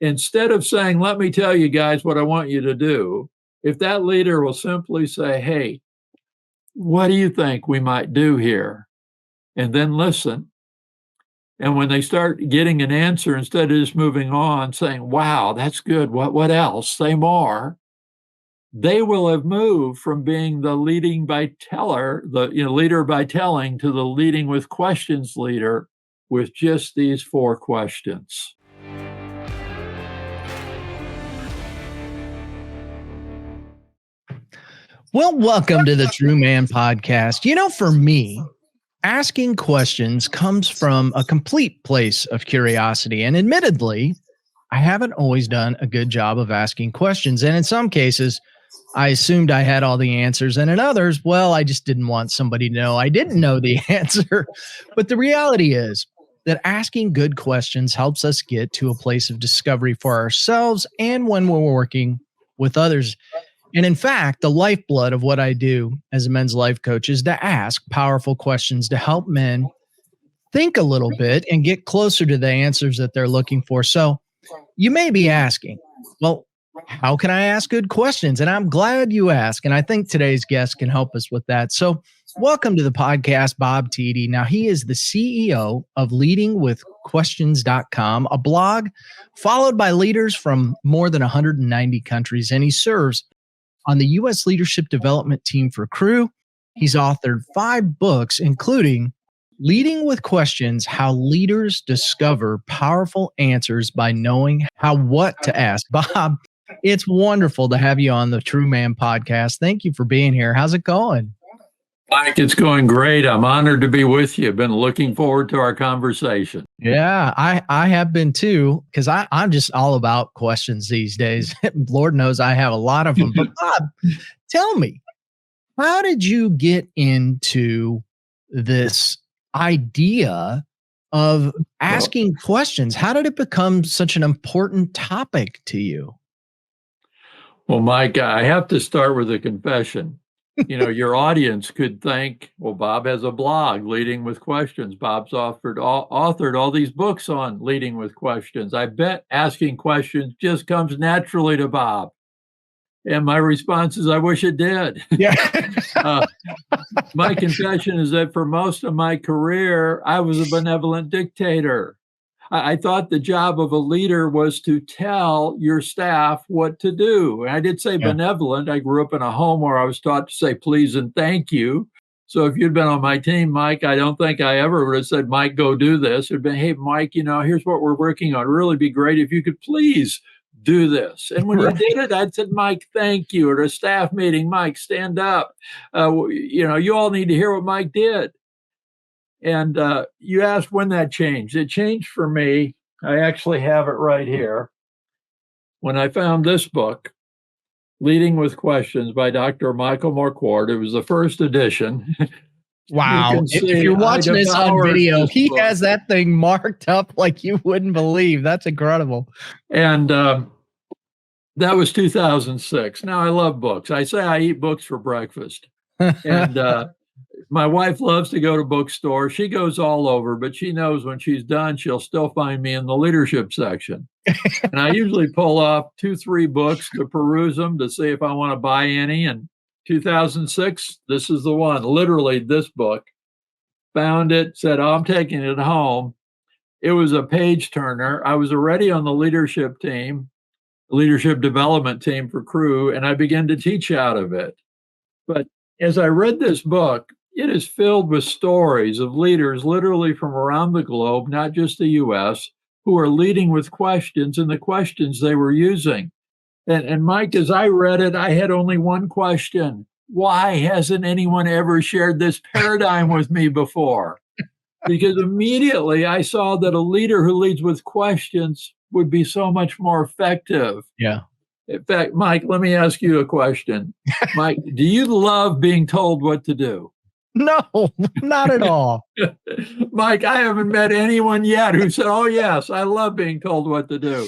Instead of saying, let me tell you guys what I want you to do, if that leader will simply say, hey, what do you think we might do here? And then listen. And when they start getting an answer, instead of just moving on, saying, wow, that's good. What else? Say more. They will have moved from being the leading by teller, the leader by telling, to the leading with questions leader with just these 4 questions. Well, welcome to the True Man Podcast. For me, asking questions comes from a complete place of curiosity. And admittedly, I haven't always done a good job of asking questions. And in some cases, I assumed I had all the answers. And in others, well, I just didn't want somebody to know I didn't know the answer. But the reality is that asking good questions helps us get to a place of discovery for ourselves and when we're working with others. And in fact, the lifeblood of what I do as a men's life coach is to ask powerful questions to help men think a little bit and get closer to the answers that they're looking for. So you may be asking, well, how can I ask good questions? And I'm glad you ask. And I think today's guest can help us with that. So welcome to the podcast, Bob Tiede. Now, he is the CEO of leadingwithquestions.com, a blog followed by leaders from more than 190 countries. And he serves on the U.S. leadership development team for Crew. He's authored 5 books, including Leading with Questions, How Leaders Discover Powerful Answers by Knowing what to Ask. Bob, it's wonderful to have you on the True Man Podcast. Thank you for being here. How's it going? Mike, it's going great. I'm honored to be with you. Been looking forward to our conversation. Yeah, I have been too, because I'm just all about questions these days. Lord knows I have a lot of them. But Bob, tell me, how did you get into this idea of asking questions? How did it become such an important topic to you? Well, Mike, I have to start with a confession. Your audience could think, well, Bob has a blog, Leading with Questions. Bob's authored all these books on leading with questions. I bet asking questions just comes naturally to Bob. And my response is, I wish it did. Yeah. My confession is that for most of my career, I was a benevolent dictator. I thought the job of a leader was to tell your staff what to do. And I did say benevolent. I grew up in a home where I was taught to say please and thank you. So if you'd been on my team, Mike, I don't think I ever would have said, Mike, go do this. It'd been, hey, Mike, here's what we're working on. It'd really be great if you could please do this. And when you did it, I'd said, Mike, thank you. At a staff meeting, Mike, stand up. You all need to hear what Mike did. And you asked when that changed. It changed for me. I actually have it right here. When I found this book, Leading with Questions by Dr. Michael Marquardt, it was the first edition. Wow. If you're watching this on video, he has that thing marked up like you wouldn't believe. That's incredible. And that was 2006. Now, I love books. I say I eat books for breakfast. And my wife loves to go to bookstores. She goes all over, but she knows when she's done, she'll still find me in the leadership section. And I usually pull off 2-3 books to peruse them to see if I want to buy any. And 2006, this is the one, literally this book. Found it, said, oh, I'm taking it home. It was a page turner. I was already on the leadership development team for Crew, and I began to teach out of it. But as I read this book, it is filled with stories of leaders literally from around the globe, not just the U.S., who are leading with questions and the questions they were using. And Mike, as I read it, I had only one question. Why hasn't anyone ever shared this paradigm with me before? Because immediately I saw that a leader who leads with questions would be so much more effective. Yeah. In fact, Mike, let me ask you a question. Mike, do you love being told what to do? No, not at all. Mike, I haven't met anyone yet who said, oh, yes, I love being told what to do.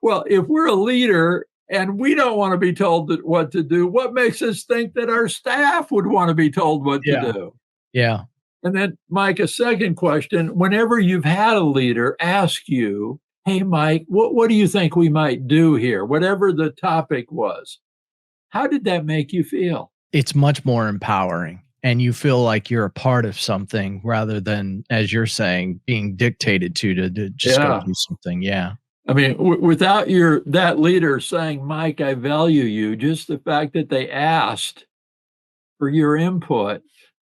Well, if we're a leader and we don't want to be told what to do, what makes us think that our staff would want to be told what to do? Yeah. And then, Mike, a second question. Whenever you've had a leader ask you, hey, Mike, what do you think we might do here? Whatever the topic was. How did that make you feel? It's much more empowering, and you feel like you're a part of something rather than, as you're saying, being dictated to just go Yeah. do something. Yeah. I mean, without that leader saying, Mike, I value you, just the fact that they asked for your input,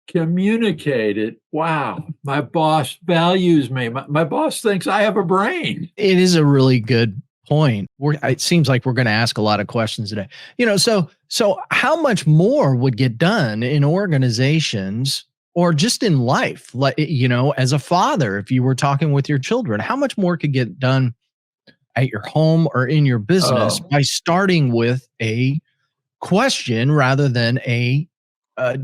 communicated, wow, my boss values me. My boss thinks I have a brain. It is a really good point. It seems like we're going to ask a lot of questions today. So how much more would get done in organizations or just in life? Like, as a father, if you were talking with your children, how much more could get done at your home or in your business Oh, by starting with a question rather than a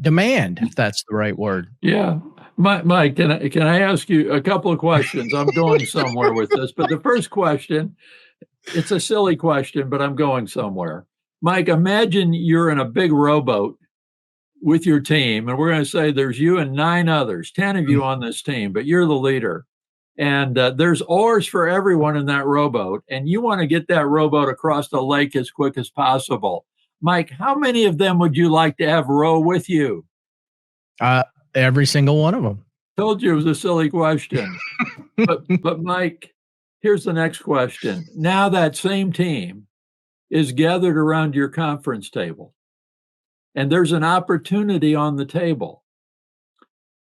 demand, if that's the right word? yeah. Mike, can I ask you a couple of questions? I'm going somewhere with this, but the first question, it's a silly question, but I'm going somewhere. Mike, imagine you're in a big rowboat with your team, and we're going to say there's you and 9 others, 10 of you on this team, but you're the leader. And there's oars for everyone in that rowboat, and you want to get that rowboat across the lake as quick as possible. Mike, how many of them would you like to have row with you? Uh, every single one of them. Told you it was a silly question. But Mike, here's the next question. Now that same team is gathered around your conference table, and there's an opportunity on the table.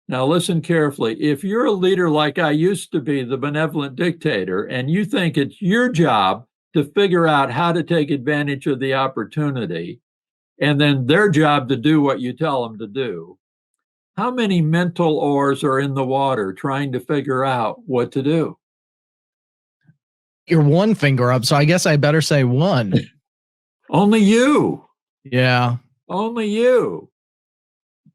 Now, listen carefully. If you're a leader like I used to be, the benevolent dictator, and you think it's your job to figure out how to take advantage of the opportunity, and then their job to do what you tell them to do, how many mental oars are in the water trying to figure out what to do? Your one finger up, so I guess I better say one. Only you. Yeah. Only you.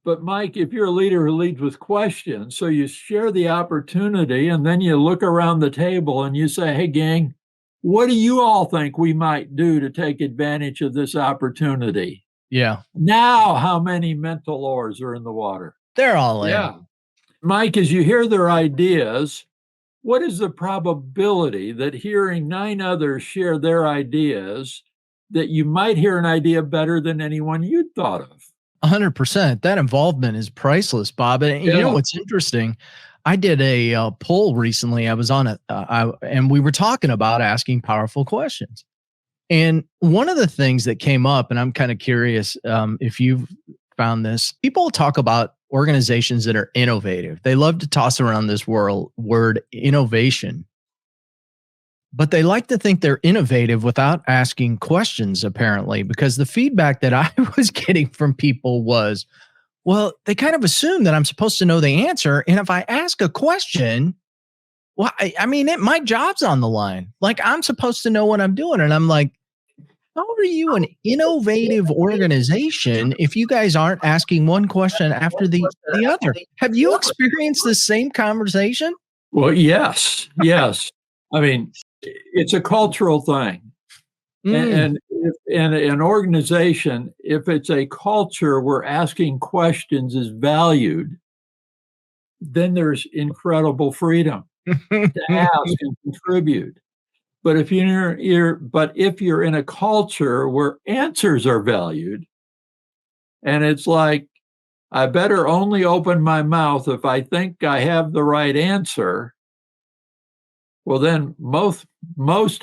But Mike, if you're a leader who leads with questions, so you share the opportunity and then you look around the table and you say, hey, gang, what do you all think we might do to take advantage of this opportunity? Yeah. Now, how many mental oars are in the water? They're all in. Yeah. Mike, as you hear their ideas, what is the probability that hearing 9 others share their ideas that you might hear an idea better than anyone you'd thought of? 100%. That involvement is priceless, Bob. And you know Yeah. what's interesting? I did a poll recently. I was on it, and we were talking about asking powerful questions. And one of the things that came up, and I'm kind of curious if you've found this, people talk about organizations that are innovative. They love to toss around this word innovation, but they like to think they're innovative without asking questions, apparently, because the feedback that I was getting from people was, well, they kind of assume that I'm supposed to know the answer. And if I ask a question, well, I mean, my job's on the line. Like, I'm supposed to know what I'm doing. And I'm like, how are you an innovative organization if you guys aren't asking one question after the other? Have you experienced the same conversation? Well, yes, yes. I mean, it's a cultural thing. And if in an organization, if it's a culture where asking questions is valued, then there's incredible freedom to ask and contribute. But if you're in a culture where answers are valued, and it's like, I better only open my mouth if I think I have the right answer, well, then most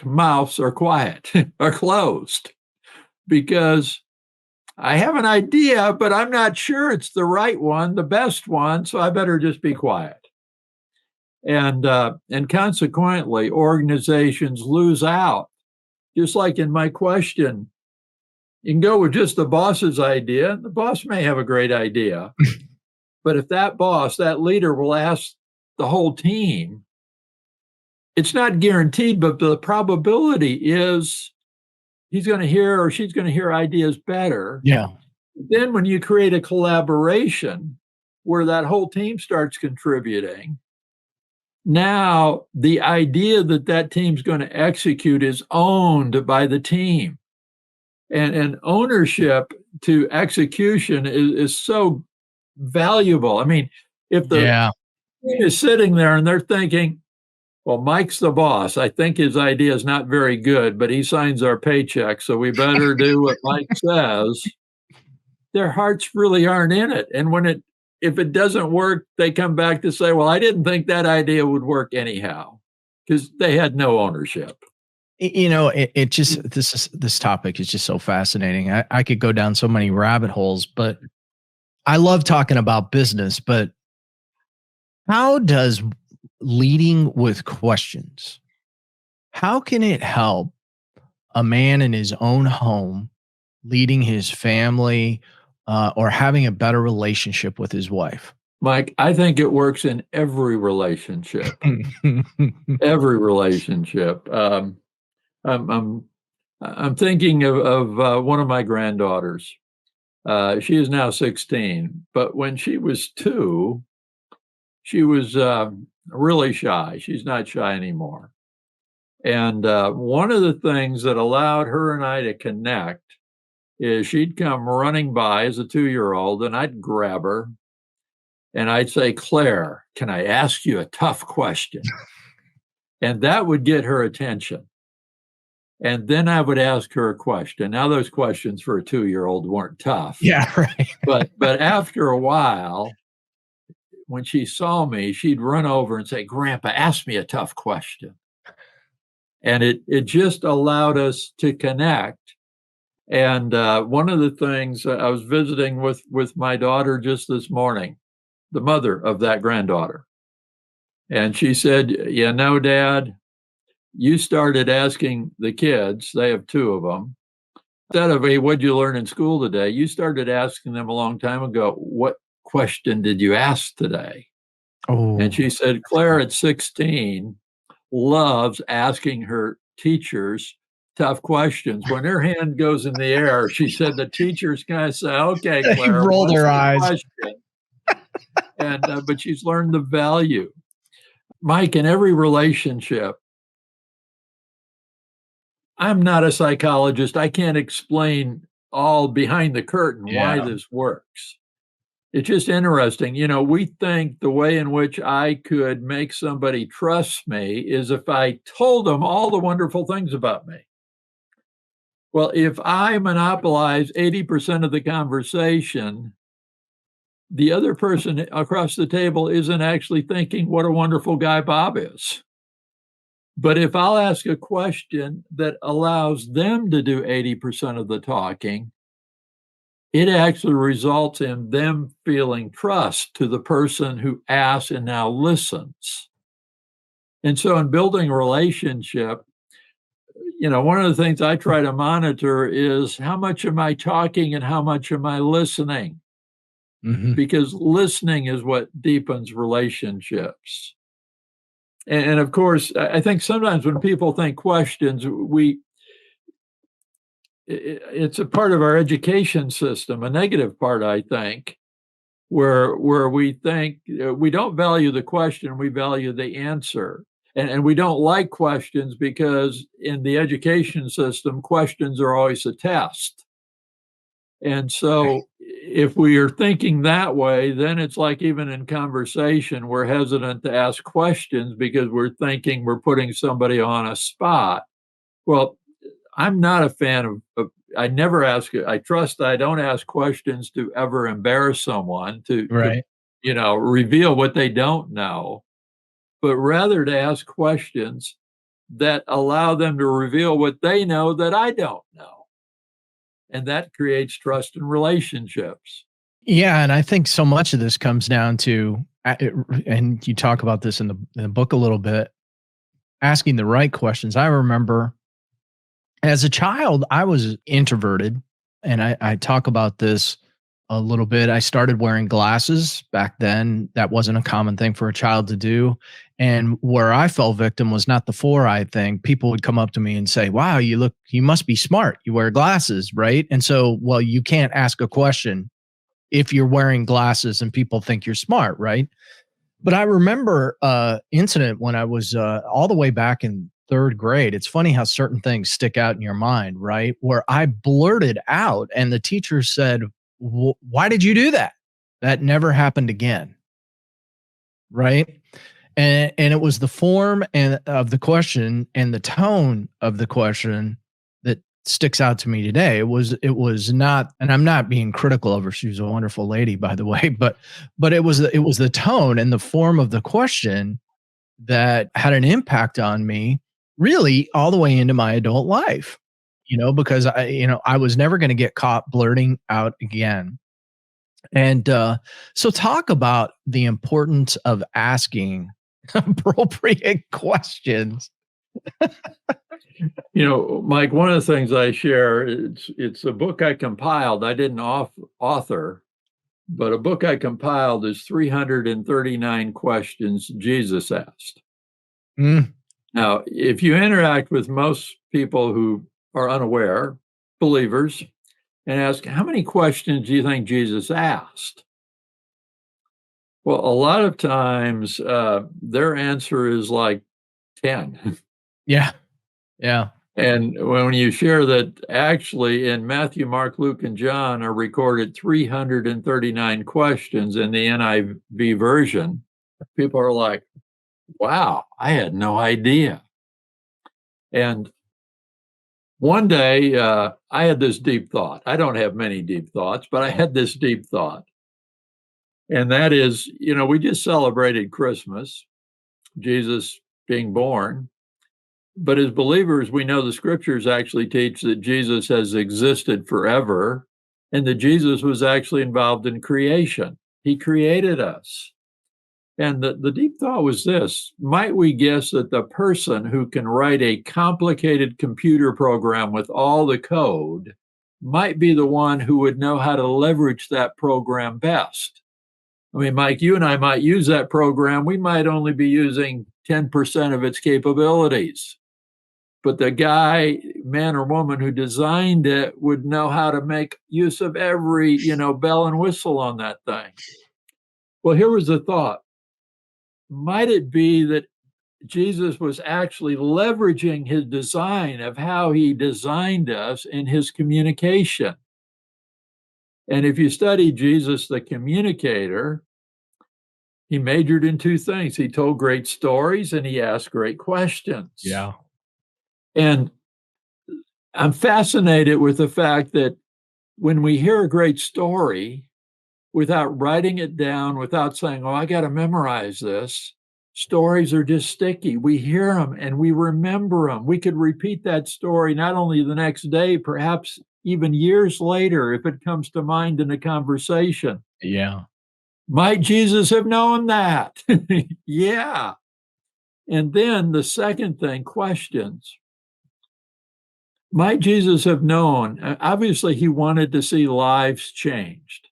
mouths are quiet, are closed, because I have an idea, but I'm not sure it's the right one, the best one, so I better just be quiet. And consequently, organizations lose out. Just like in my question, you can go with just the boss's idea. The boss may have a great idea, but if that boss, that leader, will ask the whole team, it's not guaranteed, but the probability is he's going to hear or she's going to hear ideas better. Yeah. Then when you create a collaboration where that whole team starts contributing, now the idea that team's going to execute is owned by the team. And ownership to execution is so valuable. I mean, if the team is sitting there and they're thinking, Well, Mike's the boss. I think his idea is not very good, but he signs our paycheck, so we better do what Mike says. Their hearts really aren't in it. And if it doesn't work, they come back to say, well, I didn't think that idea would work anyhow, because they had no ownership. This topic is just so fascinating. I could go down so many rabbit holes, but I love talking about business. But how does leading with questions, how can it help a man in his own home leading his family or having a better relationship with his wife? Mike, I think it works in every relationship. Every relationship. I'm thinking of one of my granddaughters. She is now 16, but when she was 2, she was really shy. She's not shy anymore. And one of the things that allowed her and I to connect is she'd come running by as a 2-year-old, and I'd grab her and I'd say, Claire, can I ask you a tough question? And that would get her attention. And then I would ask her a question. Now, those questions for a 2-year-old weren't tough. Yeah, right. But after a while, when she saw me, she'd run over and say, Grandpa, ask me a tough question. And it just allowed us to connect. And one of the things I was visiting with my daughter just this morning, the mother of that granddaughter. And she said, Dad, you started asking the kids, they have 2 of them, instead of, hey, what'd you learn in school today? You started asking them a long time ago, what question did you ask today? Oh. And she said, Claire at 16 loves asking her teachers tough questions. When her hand goes in the air, she said the teachers kind of say, okay, Claire, roll their eyes. And but she's learned the value. Mike, in every relationship, I'm not a psychologist. I can't explain all behind the curtain why this works. It's just interesting. We think the way in which I could make somebody trust me is if I told them all the wonderful things about me. Well, if I monopolize 80% of the conversation, the other person across the table isn't actually thinking what a wonderful guy Bob is. But if I'll ask a question that allows them to do 80% of the talking, it actually results in them feeling trust to the person who asks and now listens. And so in building a relationship, one of the things I try to monitor is how much am I talking and how much am I listening? Mm-hmm. Because listening is what deepens relationships. And of course, I think sometimes when people think questions, it's a part of our education system, a negative part, I think, where we think we don't value the question, we value the answer. And we don't like questions because in the education system, questions are always a test. And so if we are thinking that way, then it's like even in conversation, we're hesitant to ask questions because we're thinking we're putting somebody on a spot. Well, I'm not a fan of I never ask it. I don't ask questions to ever embarrass someone to reveal what they don't know, but rather to ask questions that allow them to reveal what they know that I don't know. And that creates trust in relationships. Yeah. And I think so much of this comes down to, and you talk about this in the book a little bit, asking the right questions. I remember as a child, I was introverted, and I talk about this a little bit. I started wearing glasses back then. That wasn't a common thing for a child to do. And where I fell victim was not the 4-eye thing. People would come up to me and say, wow, you must be smart. You wear glasses, right? And so, well, you can't ask a question if you're wearing glasses and people think you're smart, right? But I remember incident when I was all the way back in 3rd grade. It's funny how certain things stick out in your mind, right? Where I blurted out and the teacher said, why did you do that? That never happened again. Right. And it was the form and of the question and the tone of the question that sticks out to me today. It was not, and I'm not being critical of her. She was a wonderful lady, by the way, but it was the tone and the form of the question that had an impact on me really all the way into my adult life. Because I was never going to get caught blurting out again. And so talk about the importance of asking appropriate questions. Mike, one of the things I share, it's a book I compiled. I didn't author, but a book I compiled is 339 questions Jesus asked. Mm, Now, if you interact with most people who are unaware, believers, and ask, how many questions do you think Jesus asked? Well, a lot of times their answer is like 10. yeah. Yeah. And when you share that actually in Matthew, Mark, Luke, and John are recorded 339 questions in the NIV version, people are like, wow, I had no idea. And one day I had this deep thought. I don't have many deep thoughts, but I had this deep thought. And that is, we just celebrated Christmas, Jesus being born. But as believers, we know the scriptures actually teach that Jesus has existed forever and that Jesus was actually involved in creation. He created us. And the deep thought was this: might we guess that the person who can write a complicated computer program with all the code might be the one who would know how to leverage that program best? I mean, Mike, you and I might use that program. We might only be using 10% of its capabilities. But the guy, man or woman who designed it would know how to make use of every, bell and whistle on that thing. Well, here was the thought. Might it be that Jesus was actually leveraging his design of how he designed us in his communication? And if you study Jesus, the communicator, he majored in two things. He told great stories and he asked great questions. Yeah. And I'm fascinated with the fact that when we hear a great story, without writing it down, without saying, oh, I got to memorize this, stories are just sticky. We hear them and we remember them. We could repeat that story not only the next day, perhaps even years later, if it comes to mind in a conversation. Yeah. Might Jesus have known that? Yeah. And then the second thing, questions. Might Jesus have known? Obviously, he wanted to see lives changed.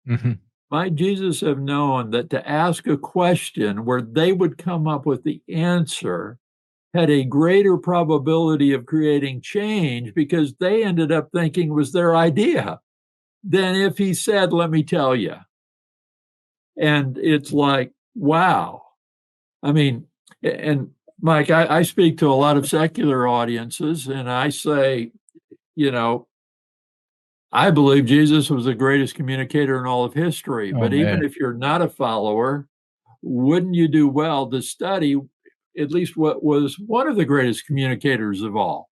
Mm-hmm. Might Jesus have known that to ask a question where they would come up with the answer had a greater probability of creating change because they ended up thinking was their idea than if he said, let me tell you. And it's like, wow. I mean, and Mike, I speak to a lot of secular audiences and I say, I believe Jesus was the greatest communicator in all of history. Oh, but even man. if you're not a follower, wouldn't you do well to study at least what was one of the greatest communicators of all?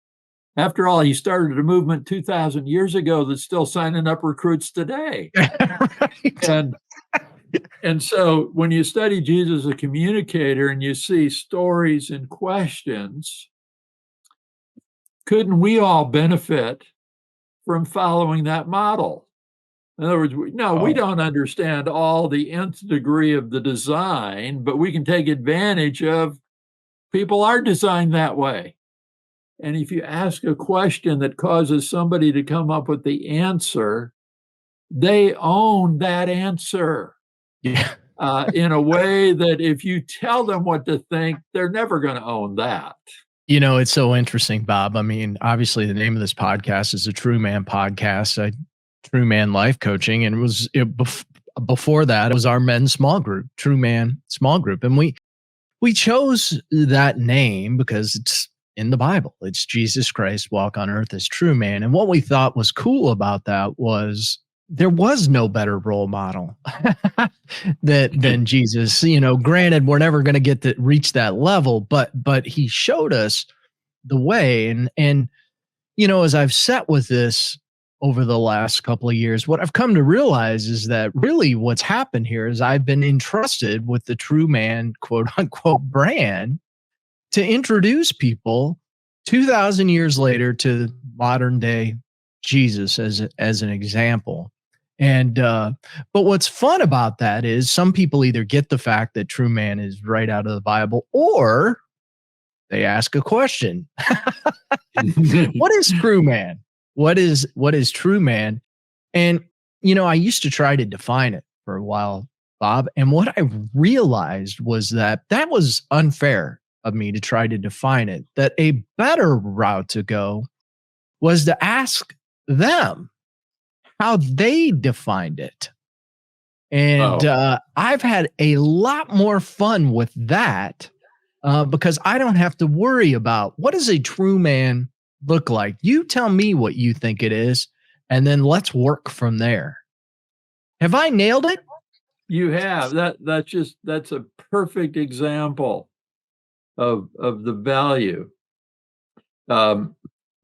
After all, he started a movement 2,000 years ago that's still signing up recruits today. Right. And so when you study Jesus as a communicator and you see stories and questions, couldn't we all benefit from following that model? In other words, we don't understand all the nth degree of the design, but we can take advantage of people are designed that way. And if you ask a question that causes somebody to come up with the answer, they own that answer. Yeah. In a way that if you tell them what to think, they're never going to own that. It's so interesting, Bob. I mean, obviously the name of this podcast is a True Man podcast, True Man Life Coaching. And before that, it was our men's small group, True Man Small Group. And we chose that name because it's in the Bible. It's Jesus Christ walk on earth as true man. And what we thought was cool about that was there was no better role model than Jesus. Granted, we're never going to get to reach that level, but he showed us the way. And as I've sat with this over the last couple of years, what I've come to realize is that really what's happened here is I've been entrusted with the True Man, quote unquote, brand to introduce people 2,000 years later to modern day Jesus as an example. And but what's fun about that is some people either get the fact that True Man is right out of the Bible, or they ask a question. What is True Man? What is True Man? And I used to try to define it for a while, Bob. And what I realized was that was unfair of me to try to define it. That a better route to go was to ask them how they defined it. And I've had a lot more fun with that because I don't have to worry about what does a true man look like. You tell me what you think it is, and then let's work from there. Have I nailed it? You have. That's a perfect example of the value.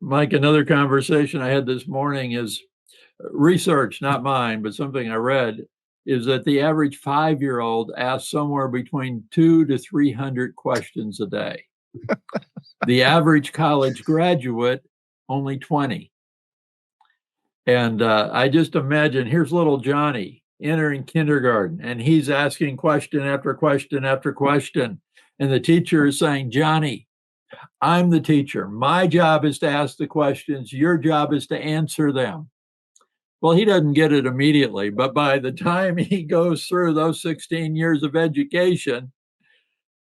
Mike, another conversation I had this morning is research, not mine, but something I read, is that the average 5-year-old asks somewhere between 200 to 300 questions a day. The average college graduate, only 20. And I just imagine, here's little Johnny entering kindergarten, and he's asking question after question after question. And the teacher is saying, Johnny, I'm the teacher. My job is to ask the questions. Your job is to answer them. Well, he doesn't get it immediately, but by the time he goes through those 16 years of education,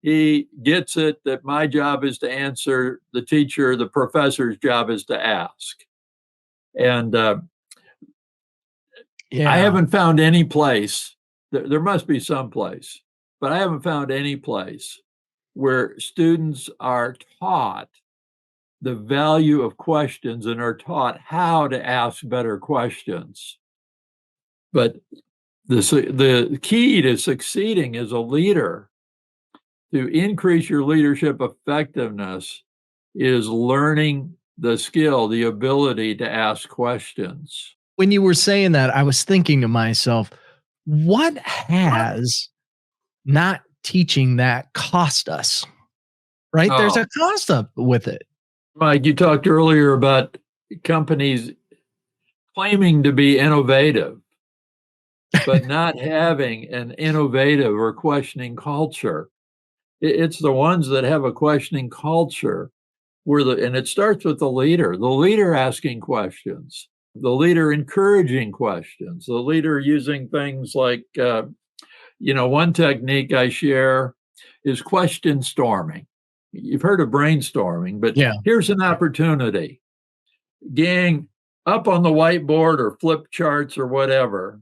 he gets it that my job is to answer, the teacher, the professor's job is to ask. And I haven't found any place, there must be some place, but I haven't found any place where students are taught the value of questions and are taught how to ask better questions. But the key to succeeding as a leader, to increase your leadership effectiveness, is learning the skill, the ability to ask questions. When you were saying that, I was thinking to myself, what has not teaching that cost us? Right? There's a cost up with it. Mike, you talked earlier about companies claiming to be innovative, but not having an innovative or questioning culture. It's the ones that have a questioning culture and it starts with the leader asking questions, the leader encouraging questions, the leader using things like, one technique I share is question storming. You've heard of brainstorming, but here's an opportunity. Gang, up on the whiteboard or flip charts or whatever,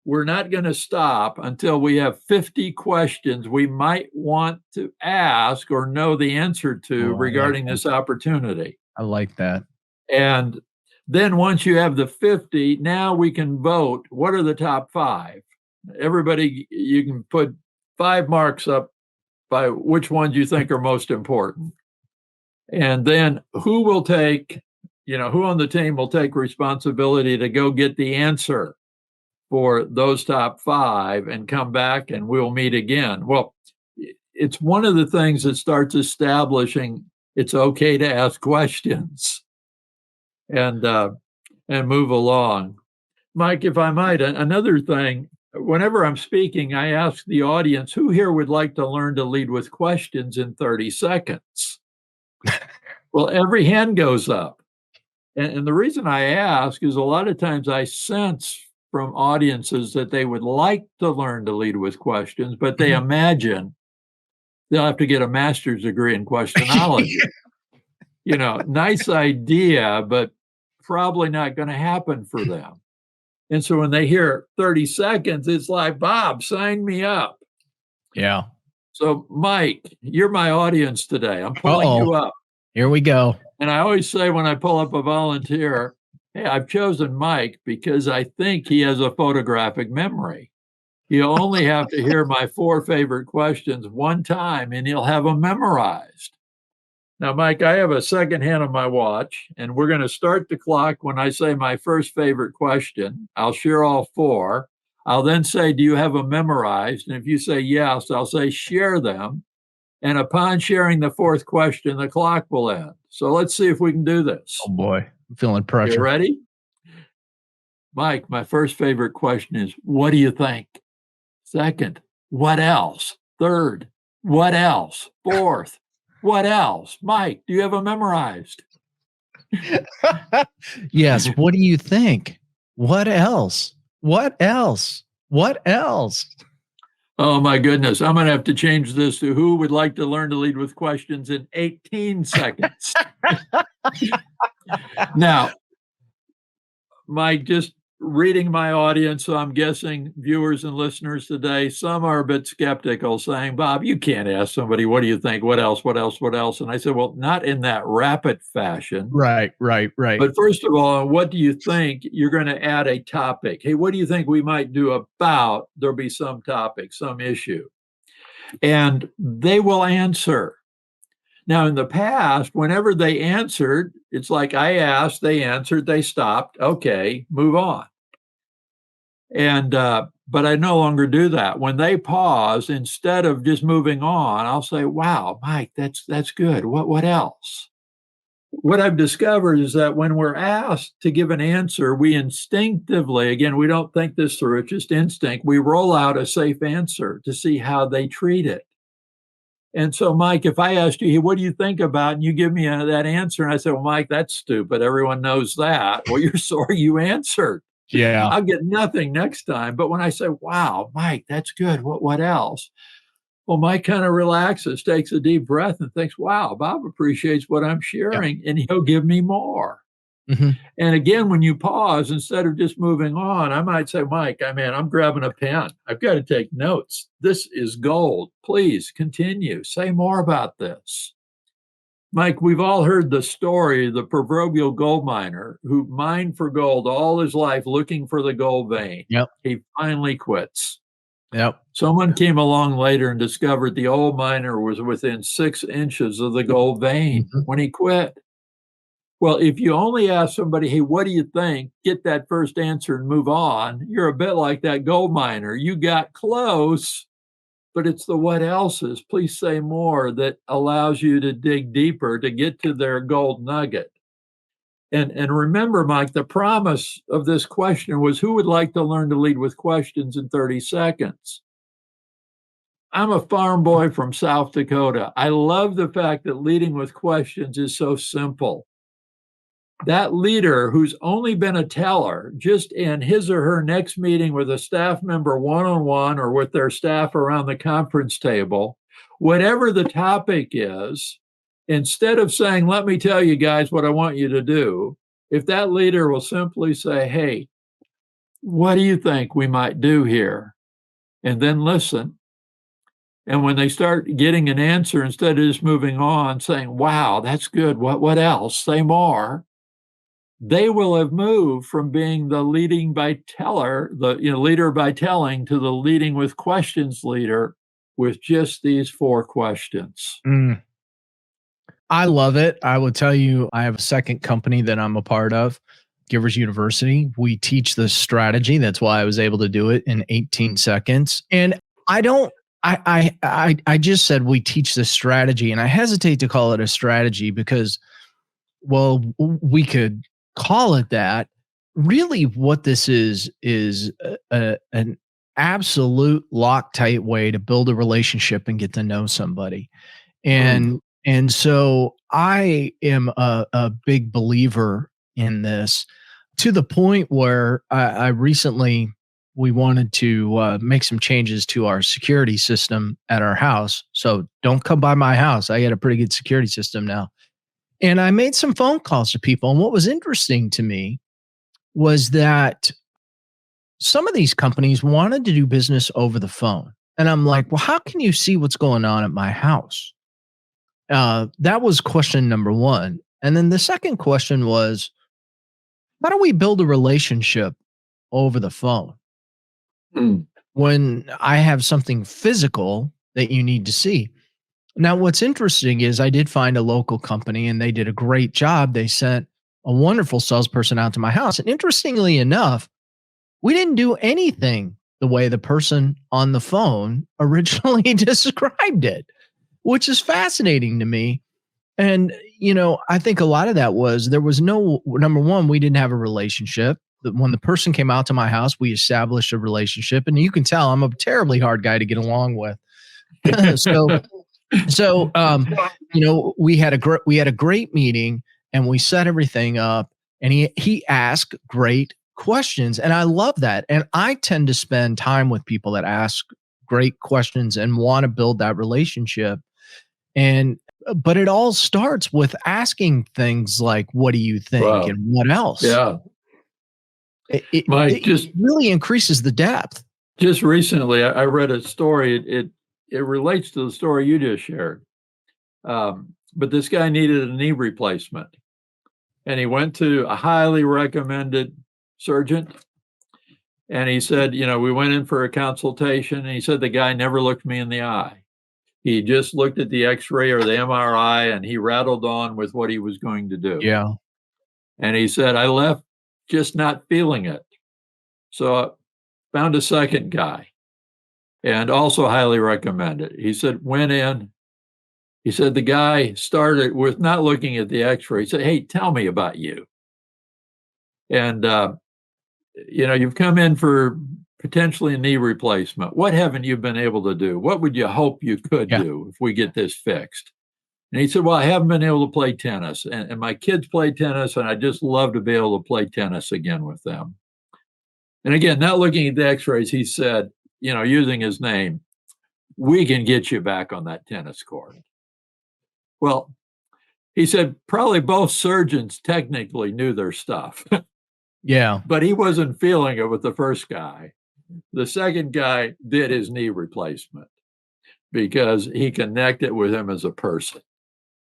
we're not going to stop until we have 50 questions we might want to ask or know the answer to regarding this opportunity. I like that. And then once you have the 50, now we can vote. What are the top 5? Everybody, you can put 5 marks up by which ones you think are most important. And then who on the team will take responsibility to go get the answer for those top 5 and come back and we'll meet again. Well, it's one of the things that starts establishing it's okay to ask questions and move along. Mike, if I might, another thing, whenever I'm speaking, I ask the audience, who here would like to learn to lead with questions in 30 seconds? Well, every hand goes up. And the reason I ask is a lot of times I sense from audiences that they would like to learn to lead with questions, but they imagine they'll have to get a master's degree in questionology. Nice idea, but probably not going to happen for them. And so when they hear 30 seconds, it's like, Bob, sign me up. Yeah. So, Mike, you're my audience today. I'm pulling you up. Here we go. And I always say when I pull up a volunteer, Hey, I've chosen Mike because I think he has a photographic memory. You only have to hear my 4 favorite questions one time and he'll have them memorized. Now, Mike, I have a second hand on my watch, and we're going to start the clock when I say my first favorite question. I'll share all 4. I'll then say, do you have them memorized? And if you say yes, I'll say, share them. And upon sharing the 4th question, the clock will end. So let's see if we can do this. Oh boy, I'm feeling You pressure. ready? Mike, my first favorite question is, what do you think? Second, what else? Third, what else? Fourth, what else? Mike, do you have them memorized? Yes. What do you think? What else? What else? What else? Oh my goodness. I'm going to have to change this to who would like to learn to lead with questions in 18 seconds. Now, Mike, just reading my audience, so I'm guessing viewers and listeners today, some are a bit skeptical, saying, Bob, you can't ask somebody, what do you think? What else? What else? What else? And I said, well, not in that rapid fashion. Right. But first of all, what do you think? You're going to add a topic. Hey, what do you think we might do about? There'll be some topic, some issue. And they will answer. Now, in the past, whenever they answered, it's like I asked, they answered, they stopped. Okay, move on. And but I no longer do that. When they pause, instead of just moving on, I'll say, "Wow, Mike, that's good. What else?" What I've discovered is that when we're asked to give an answer, we instinctively, again, we don't think this through, it's just instinct, we roll out a safe answer to see how they treat it. And so, Mike, if I asked you, hey, what do you think about, and you give me that answer, and I say, well, Mike, that's stupid. Everyone knows that. Well, you're sorry you answered. Yeah. I'll get nothing next time. But when I say, wow, Mike, that's good. What else? Well, Mike kind of relaxes, takes a deep breath, and thinks, wow, Bob appreciates what I'm sharing, and he'll give me more. Mm-hmm. And again, when you pause, instead of just moving on, I might say, Mike, I'm grabbing a pen. I've got to take notes. This is gold. Please continue. Say more about this. Mike, we've all heard the story, the proverbial gold miner who mined for gold all his life looking for the gold vein. Yep. He finally quits. Yep. Someone came along later and discovered the old miner was within 6 inches of the gold vein when he quit. Well, if you only ask somebody, hey, what do you think? Get that first answer and move on. You're a bit like that gold miner. You got close, but it's the what else's. Please say more that allows you to dig deeper to get to their gold nugget. And remember, Mike, the promise of this question was who would like to learn to lead with questions in 30 seconds? I'm a farm boy from South Dakota. I love the fact that leading with questions is so simple. That leader who's only been a teller, just in his or her next meeting with a staff member one-on-one or with their staff around the conference table, whatever the topic is, instead of saying, let me tell you guys what I want you to do, if that leader will simply say, hey, what do you think we might do here? And then listen. And when they start getting an answer, instead of just moving on, saying, wow, that's good. What else? Say more. They will have moved from being the leading by teller, the leader by telling, to the leading with questions leader with just these 4 questions. I love it. I will tell you, I have a second company that I'm a part of, Givers University. We teach this strategy. That's why I was able to do it in 18 seconds. And I just said we teach this strategy, and I hesitate to call it a strategy because, well, we could call it that. Really, what this is an absolute Loctite way to build a relationship and get to know somebody. And so I am a big believer in this, to the point where I recently, we wanted to make some changes to our security system at our house. So don't come by my house. I got a pretty good security system now. And I made some phone calls to people. And what was interesting to me was that some of these companies wanted to do business over the phone. And I'm like, well, how can you see what's going on at my house? That was question number 1. And then the second question was, How do we build a relationship over the phone Mm. when I have something physical that you need to see? Now, what's interesting is I did find a local company and they did a great job. They sent a wonderful salesperson out to my house. And interestingly enough, we didn't do anything the way the person on the phone originally described it, which is fascinating to me. And, I think a lot of that was there was no, number one, we didn't have a relationship. When the person came out to my house, we established a relationship. And you can tell I'm a terribly hard guy to get along with. So, we had a great meeting and we set everything up and he asked great questions. And I love that. And I tend to spend time with people that ask great questions and want to build that relationship. But it all starts with asking things like, what do you think? Wow. And what else? Yeah. It just really increases the depth. Just recently, I read a story. It relates to the story you just shared. But this guy needed a knee replacement. And he went to a highly recommended surgeon. And he said, we went in for a consultation. And he said, the guy never looked me in the eye. He just looked at the x-ray or the MRI and he rattled on with what he was going to do. Yeah. And he said, I left just not feeling it. So I found a second guy and also highly recommended. He said, went in. He said, the guy started with not looking at the x-ray. He said, hey, tell me about you. And, you've come in for potentially a knee replacement. What haven't you been able to do? What would you hope you could do if we get this fixed? And he said, well, I haven't been able to play tennis. And my kids play tennis, and I just love to be able to play tennis again with them. And again, not looking at the x-rays, he said, using his name, we can get you back on that tennis court. Well, he said, probably both surgeons technically knew their stuff. Yeah. But he wasn't feeling it with the first guy. The second guy did his knee replacement because he connected with him as a person.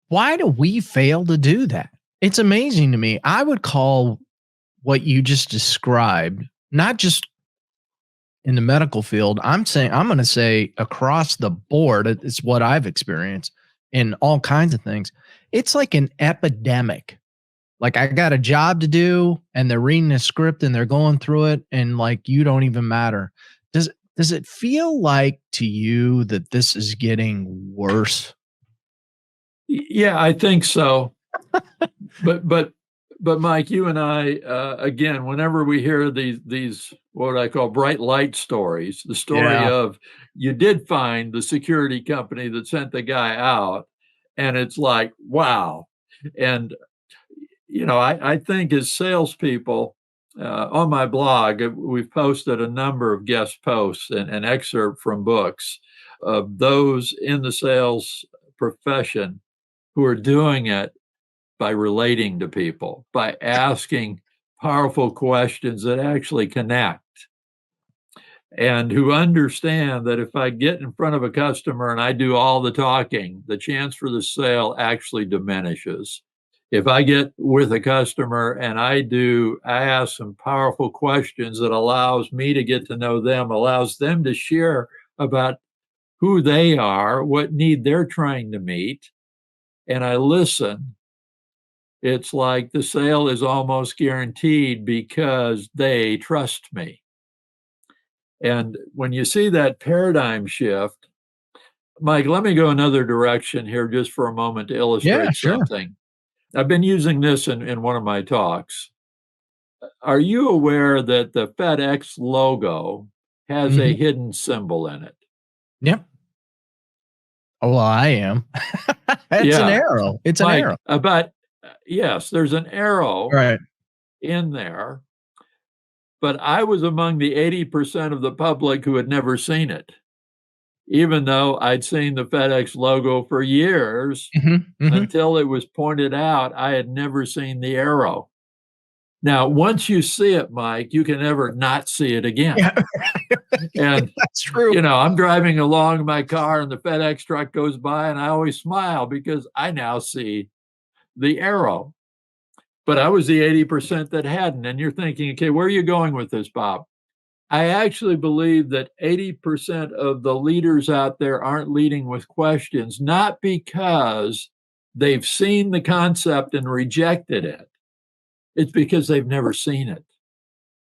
Why do we fail to do that? It's amazing to me. I would call what you just described, not just in the medical field, I'm going to say across the board, it's what I've experienced in all kinds of things. It's like an epidemic. Like I got a job to do and they're reading a script and they're going through it and like you don't even matter. Does it feel like to you that this is getting worse? Yeah, I think so. but Mike, you and I, again, whenever we hear these what I call bright light stories, the story of you did find the security company that sent the guy out, and it's like, wow. And I think as salespeople, on my blog, we've posted a number of guest posts and excerpt from books of those in the sales profession who are doing it by relating to people, by asking powerful questions that actually connect, and who understand that if I get in front of a customer and I do all the talking, the chance for the sale actually diminishes. If I get with a customer and I ask some powerful questions that allows me to get to know them, allows them to share about who they are, what need they're trying to meet, and I listen, it's like the sale is almost guaranteed because they trust me. And when you see that paradigm shift, Mike, let me go another direction here just for a moment to illustrate something. I've been using this in one of my talks. Are you aware that the FedEx logo has a hidden symbol in it? Yep. Oh, well, I am. It's an arrow. It's an arrow. Yes, there's an arrow in there. But I was among the 80% of the public who had never seen it, even though I'd seen the FedEx logo for years until it was pointed out. I had never seen the arrow. Now, once you see it, Mike, you can never not see it again. Yeah. And that's true. I'm driving along in my car and the FedEx truck goes by and I always smile because I now see the arrow. But I was the 80% that hadn't. And you're thinking, okay, where are you going with this, Bob? I actually believe that 80% of the leaders out there aren't leading with questions, not because they've seen the concept and rejected it. It's because they've never seen it.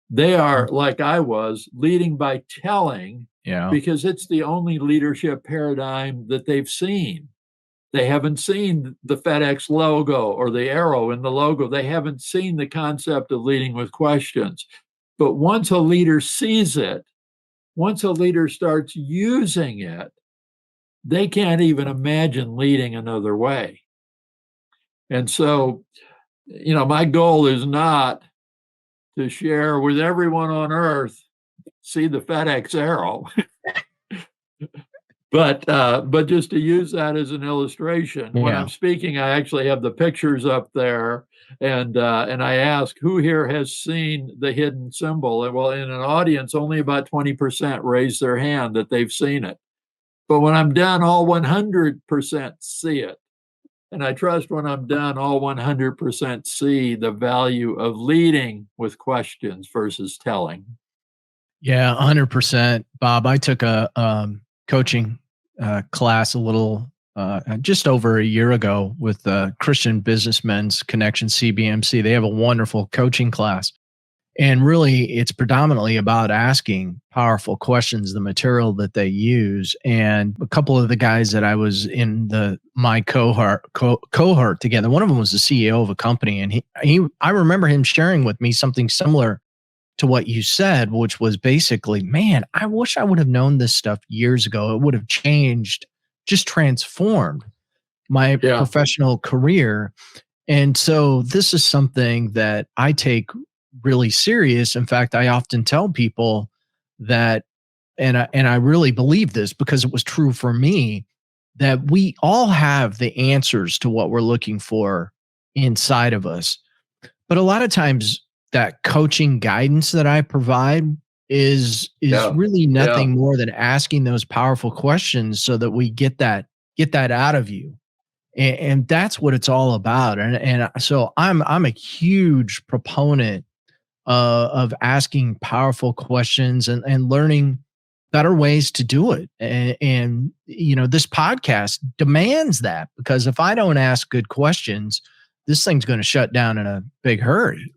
They are, like I was, leading by telling, because it's the only leadership paradigm that they've seen. They haven't seen the FedEx logo or the arrow in the logo. They haven't seen the concept of leading with questions. But once a leader sees it, once a leader starts using it, they can't even imagine leading another way. And so, my goal is not to share with everyone on earth, see the FedEx arrow, but just to use that as an illustration. When I'm speaking, I actually have the pictures up there, and I ask, who here has seen the hidden symbol? And well, in an audience, only about 20% raise their hand that they've seen it. But when I'm done, all 100% see it. And I trust when I'm done, all 100% see the value of leading with questions versus telling. Yeah, 100%. Bob, I took a coaching class a little just over a year ago with Christian Businessmen's Connection, CBMC. They have a wonderful coaching class. And really, it's predominantly about asking powerful questions, the material that they use. And a couple of the guys that I was in my cohort together, one of them was the CEO of a company. And I remember him sharing with me something similar to what you said, which was basically, man, I wish I would have known this stuff years ago. It would have changed, just transformed my professional career. And so this is something that I take really serious. In fact, I often tell people that, and I really believe this because it was true for me, that we all have the answers to what we're looking for inside of us. But a lot of times that coaching guidance that I provide is really nothing more than asking those powerful questions so that we get that out of you. And that's what it's all about. And so I'm a huge proponent of asking powerful questions and learning better ways to do it. And this podcast demands that, because if I don't ask good questions, this thing's going to shut down in a big hurry,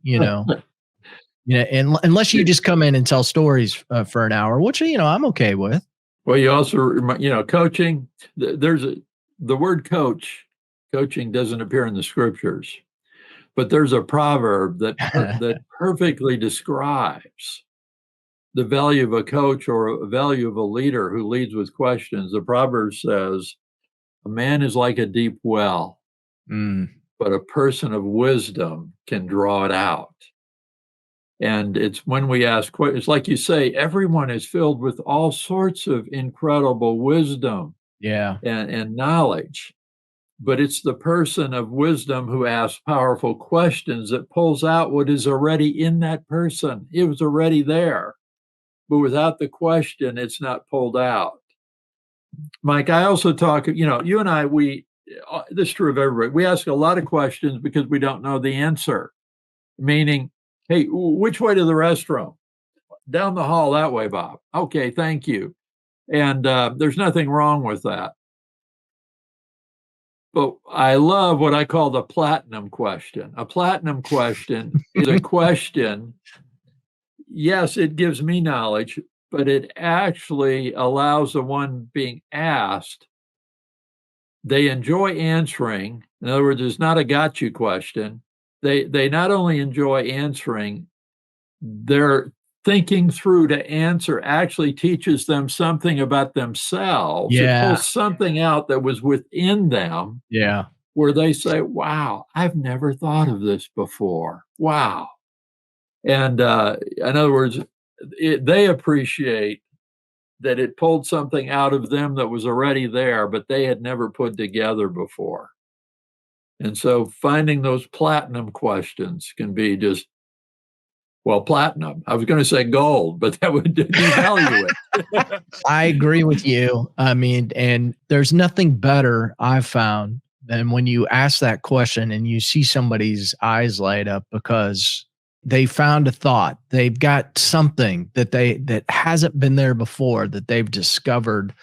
unless you just come in and tell stories for an hour, which, I'm okay with. Well, you also, coaching, the word coaching doesn't appear in the scriptures. But there's a proverb that perfectly describes the value of a coach or a value of a leader who leads with questions. The proverb says, a man is like a deep well, but a person of wisdom can draw it out. And it's when we ask questions, it's like you say, everyone is filled with all sorts of incredible wisdom and knowledge. But it's the person of wisdom who asks powerful questions that pulls out what is already in that person. It was already there. But without the question, it's not pulled out. Mike, I also talk, you and I, this is true of everybody. We ask a lot of questions because we don't know the answer. Meaning, hey, which way to the restroom? Down the hall that way, Bob. Okay, thank you. And there's nothing wrong with that. But I love what I call the platinum question. A platinum question is a question, yes, it gives me knowledge, but it actually allows the one being asked, they enjoy answering. In other words, it's not a got you question. They not only enjoy answering, they're thinking through to answer actually teaches them something about themselves. It pulls something out that was within them. Where they say, wow, I've never thought of this before. Wow. And in other words, they appreciate that it pulled something out of them that was already there, but they had never put together before. And so finding those platinum questions can be just, well, platinum. I was going to say gold, but that would devalue it. I agree with you. I mean, and there's nothing better I've found And when you ask that question and you see somebody's eyes light up because they found a thought, they've got something that hasn't been there before that they've discovered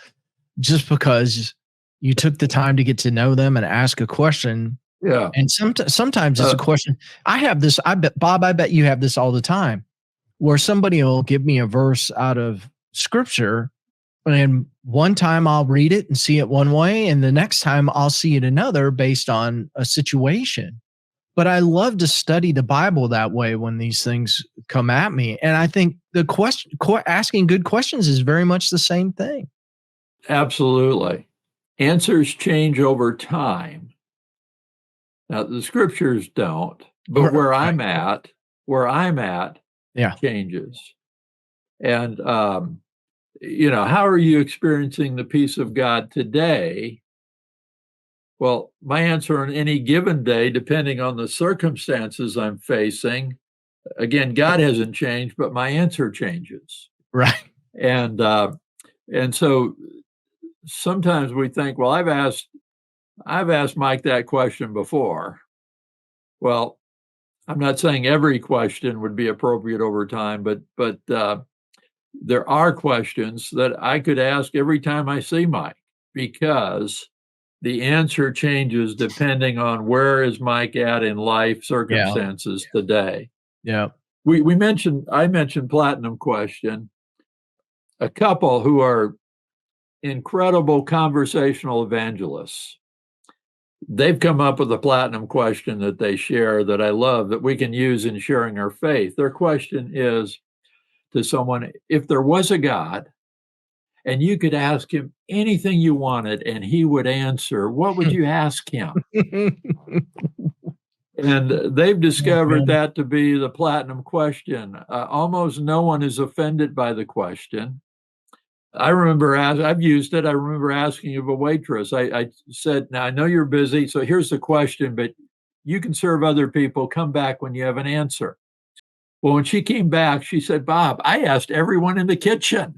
just because you took the time to get to know them and ask a question. Yeah. And sometimes it's a question. I have this, I bet, Bob, I bet you have this all the time, where somebody will give me a verse out of scripture, and one time I'll read it and see it one way, and the next time I'll see it another based on a situation. But I love to study the Bible that way when these things come at me. And I think the question, asking good questions is very much the same thing. Absolutely. Answers change over time. Now, the scriptures don't, but where I'm at Yeah. changes. And, how are you experiencing the peace of God today? Well, my answer on any given day, depending on the circumstances I'm facing, again, God hasn't changed, but my answer changes. Right. And so sometimes we think, well, I've asked Mike that question before. Well, I'm not saying every question would be appropriate over time, but there are questions that I could ask every time I see Mike, because the answer changes depending on where is Mike at in life circumstances today. Yeah. I mentioned platinum question. A couple who are incredible conversational evangelists, they've come up with a platinum question that they share that I love, that we can use in sharing our faith. Their question is to someone: if there was a God and you could ask him anything you wanted and he would answer, what would you ask him? And they've discovered that to be the platinum question. Almost no one is offended by the question. I remember I've used it. I remember asking of a waitress. I said, "Now I know you're busy, so here's the question, but you can serve other people. Come back when you have an answer." Well, when she came back, she said, "Bob, I asked everyone in the kitchen."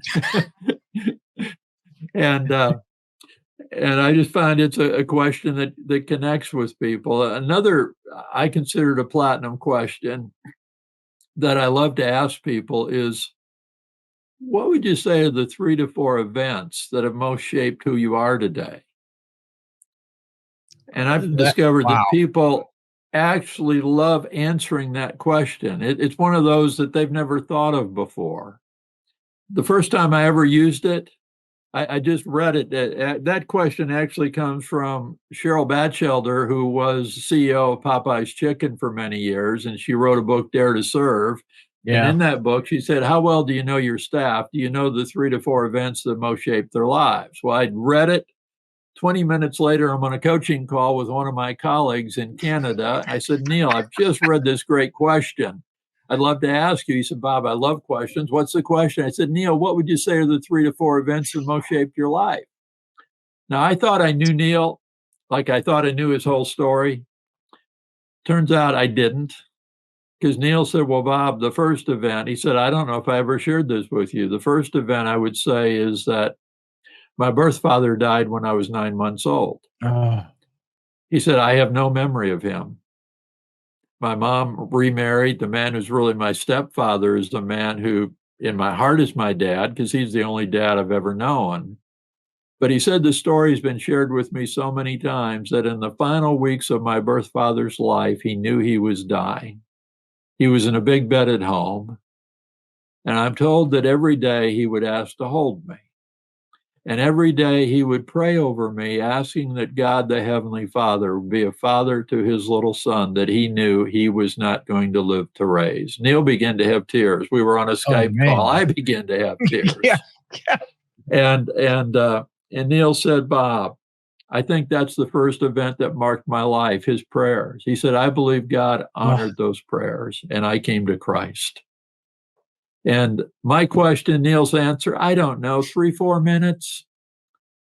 And I just find it's a question that connects with people. Another I considered a platinum question that I love to ask people is, what would you say are the 3 to 4 events that have most shaped who you are today? And I've discovered that people actually love answering that question. It's one of those that they've never thought of before. The first time I ever used it, I just read it. That question actually comes from Cheryl Batchelder, who was CEO of Popeye's Chicken for many years, and she wrote a book, Dare to Serve. And in that book, she said, how well do you know your staff? Do you know the 3 to 4 events that most shaped their lives? Well, I'd read it. 20 minutes later, I'm on a coaching call with one of my colleagues in Canada. I said, Neil, I've just read this great question. I'd love to ask you. He said, Bob, I love questions. What's the question? I said, Neil, what would you say are the 3 to 4 events that most shaped your life? Now, I thought I knew Neil, like I thought I knew his whole story. Turns out I didn't, because Neil said, well, Bob, the first event, he said, I don't know if I ever shared this with you. The first event I would say is that my birth father died when I was 9 months old. He said, I have no memory of him. My mom remarried. The man who's really my stepfather is the man who, in my heart, is my dad, because he's the only dad I've ever known. But he said the story's been shared with me so many times that in the final weeks of my birth father's life, he knew he was dying. He was in a big bed at home. And I'm told that every day he would ask to hold me. And every day he would pray over me, asking that God, the Heavenly Father, would be a father to his little son that he knew he was not going to live to raise. Neil began to have tears. We were on a Skype call. I began to have tears. And Neil said, Bob, I think that's the first event that marked my life, his prayers. He said, I believe God honored those prayers, and I came to Christ. And my question, Neil's answer, I don't know, 3-4 minutes.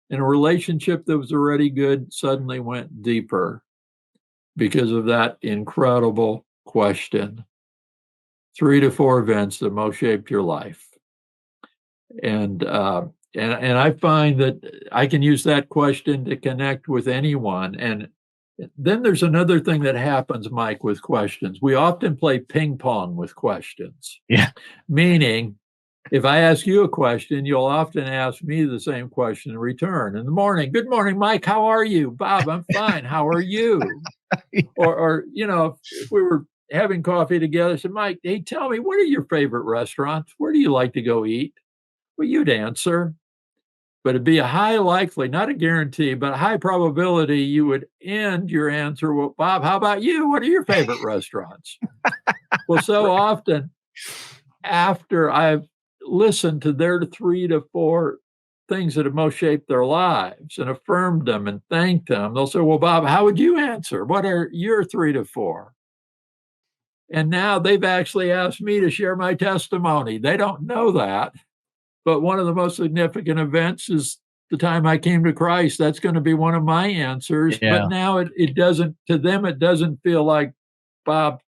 And a relationship that was already good suddenly went deeper because of that incredible question. 3 to 4 events that most shaped your life. And I find that I can use that question to connect with anyone. And Then there's another thing that happens, Mike, with questions. We often play ping pong with questions. Yeah. Meaning, if I ask you a question, you'll often ask me the same question in return. In the morning, good morning, Mike. How are you? Bob, I'm fine. How are you? Yeah. Or if we were having coffee together, I said, Mike, hey, tell me, what are your favorite restaurants? Where do you like to go eat? Well, you'd answer. But it'd be a high likely, not a guarantee, but a high probability you would end your answer. Well, Bob, how about you? What are your favorite restaurants? Well, so often after I've listened to their 3 to 4 things that have most shaped their lives and affirmed them and thanked them, they'll say, well, Bob, how would you answer? What are your 3 to 4? And now they've actually asked me to share my testimony. They don't know that. But one of the most significant events is the time I came to Christ. That's going to be one of my answers. Yeah. But now it doesn't, to them, it doesn't feel like Bob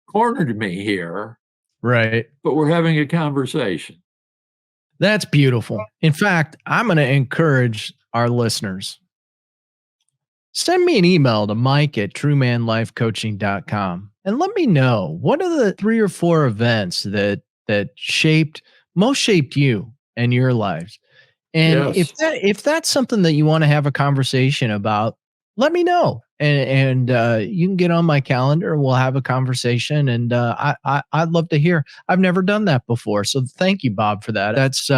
cornered me here. Right. But we're having a conversation. That's beautiful. In fact, I'm going to encourage our listeners. Send me an email to mike@truemanlifecoaching.com and let me know, what are the 3 or 4 events that most shaped you and your lives. And Yes. if that's something that you want to have a conversation about, let me know. And you can get on my calendar and we'll have a conversation. And I'd love to hear. I've never done that before. So thank you, Bob, for that. That's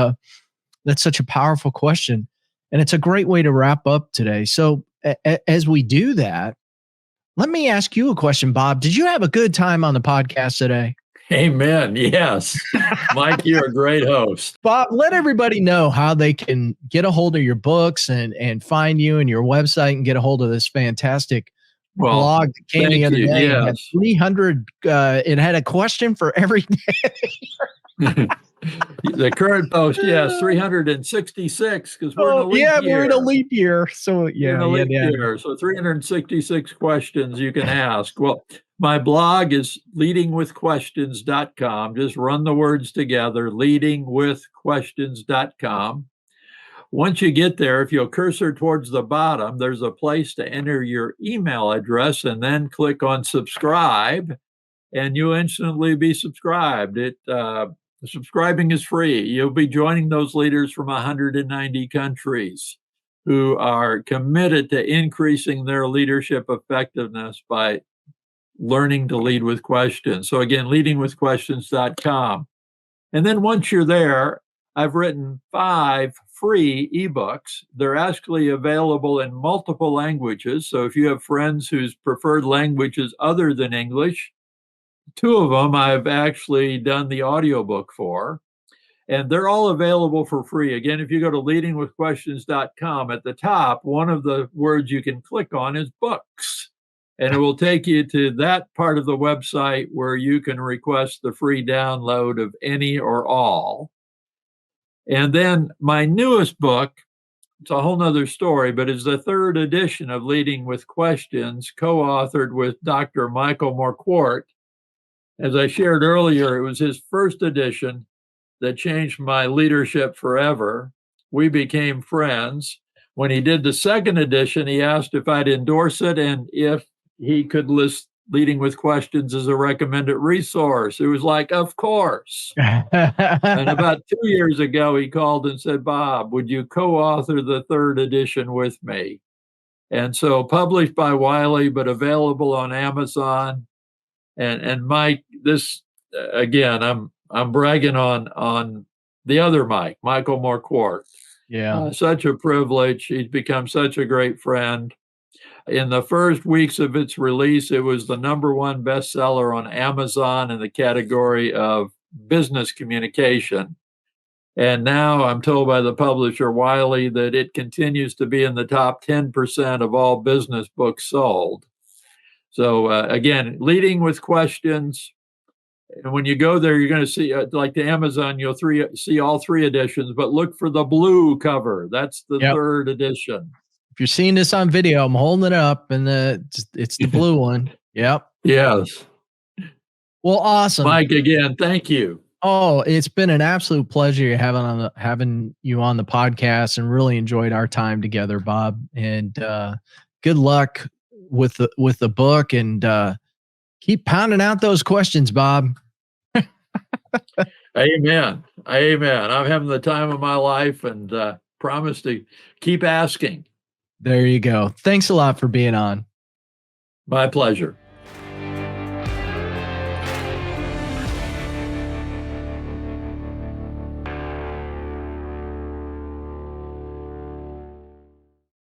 such a powerful question. And it's a great way to wrap up today. So as we do that, let me ask you a question, Bob. Did you have a good time on the podcast today? Amen. Yes. Mike, you're a great host. Bob, let everybody know how they can get a hold of your books and find you and your website and get a hold of this fantastic blog that came the other day. Yes. It had 300, it had a question for every day. The current post, yes, 366, because we're in a leap year. We're in a leap year. So year. So 366 questions you can ask. Well, my blog is leadingwithquestions.com. Just run the words together, leadingwithquestions.com. Once you get there, if you'll cursor towards the bottom, there's a place to enter your email address and then click on subscribe, and you'll instantly be subscribed. Subscribing is free. You'll be joining those leaders from 190 countries who are committed to increasing their leadership effectiveness by learning to lead with questions. So again, leadingwithquestions.com. And then once you're there, I've written 5 free ebooks. They're actually available in multiple languages. So if you have friends whose preferred language is other than English, 2 of them I've actually done the audiobook for, and they're all available for free. Again, if you go to leadingwithquestions.com, at the top, one of the words you can click on is books, and it will take you to that part of the website where you can request the free download of any or all. And then my newest book, it's a whole nother story, but it's the 3rd edition of Leading with Questions, co-authored with Dr. Michael Morquart. As I shared earlier, it was his first edition that changed my leadership forever. We became friends. When he did the 2nd edition, he asked if I'd endorse it and if he could list Leading with Questions as a recommended resource. It was like, of course. And about 2 years ago, he called and said, Bob, would you co-author the 3rd edition with me? And so published by Wiley, but available on Amazon. And Mike, this again, I'm bragging on the other Mike, Michael Morquart. Yeah, such a privilege. He's become such a great friend. In the first weeks of its release, it was the #1 bestseller on Amazon in the category of business communication. And now I'm told by the publisher Wiley that it continues to be in the top 10% of all business books sold. So again, Leading with Questions. And when you go there, you're going to see, like the Amazon, you'll see all 3 editions, but look for the blue cover. That's the 3rd edition. If you're seeing this on video, I'm holding it up, and it's the blue one. Yep. Yes. Well, awesome, Mike. Again, thank you. Oh, it's been an absolute pleasure having you on the podcast, and really enjoyed our time together, Bob. And good luck with the book, and keep pounding out those questions, Bob. Amen. Amen. I'm having the time of my life, and promise to keep asking. There you go. Thanks a lot for being on. My pleasure.